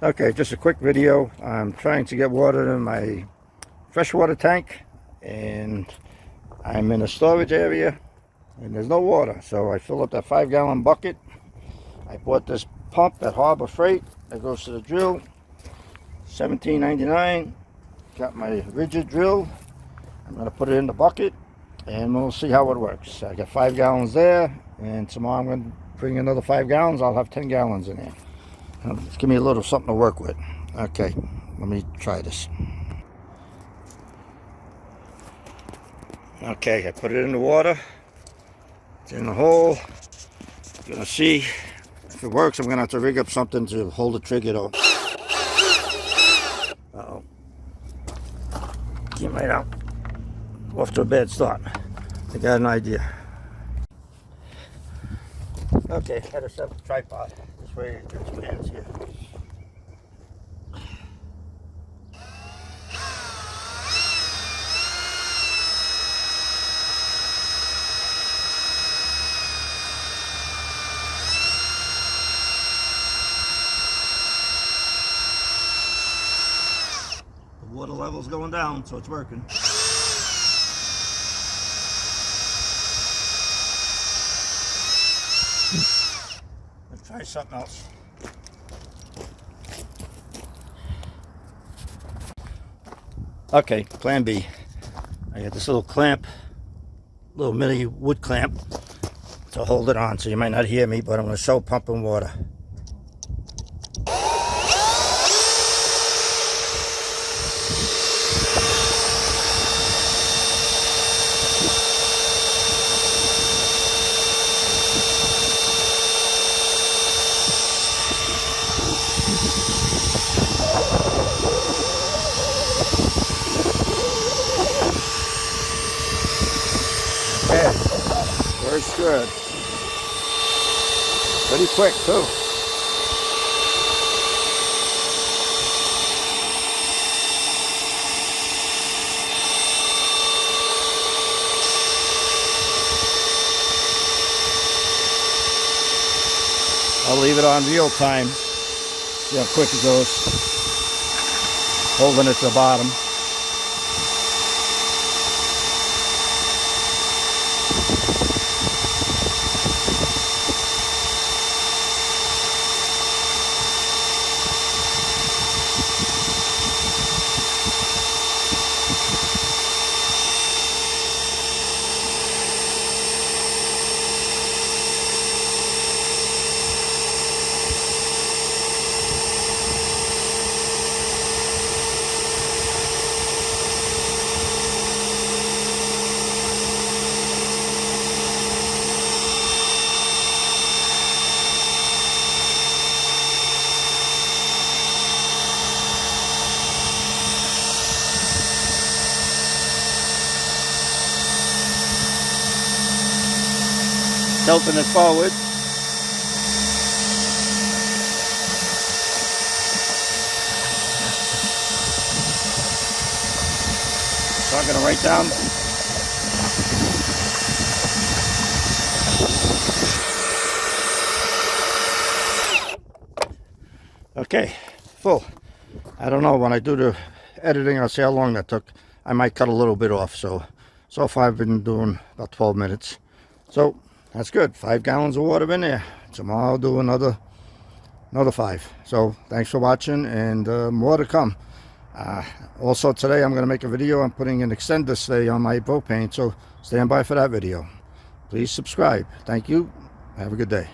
Okay, just a quick video. I'm trying to get water in my freshwater tank, and I'm in a storage area and there's no water, so I fill up that 5-gallon bucket. I bought this pump at Harbor Freight that goes to the drill, $17.99. Got my rigid drill. I'm going to put it in the bucket and we'll see how it works. I got 5 gallons there, and tomorrow I'm going to bring another 5 gallons. I'll have 10 gallons in there. Give me a little something to work with. Okay, let me try this. Okay, I put it in the water. It's in the hole. Gonna see if it works. I'm gonna have to rig up something to hold the trigger though. Uh-oh. Came right out. Off to a bad start. I got an idea. Okay, had to set up the tripod. This way it expands here. The water level's going down, so it's working. Let's try something else. Okay, plan B. I got this little clamp, little mini wood clamp to hold it on, so you might not hear me, but I'm going to show pumping water. Okay, works good. Pretty quick too. I'll leave it on real time. See how quick it goes. Holding it to the bottom. Tilting it forward. So I'm going to write down. Okay, full. I don't know, when I do the editing, I'll see how long that took. I might cut a little bit off. So far I've been doing about 12 minutes. So that's good. 5 gallons of water in there. Tomorrow I'll do another 5. So thanks for watching, and more to come. Also today I'm going to make a video. I'm putting an extender stay on my propane, so stand by for that video. Please subscribe. Thank you. Have a good day.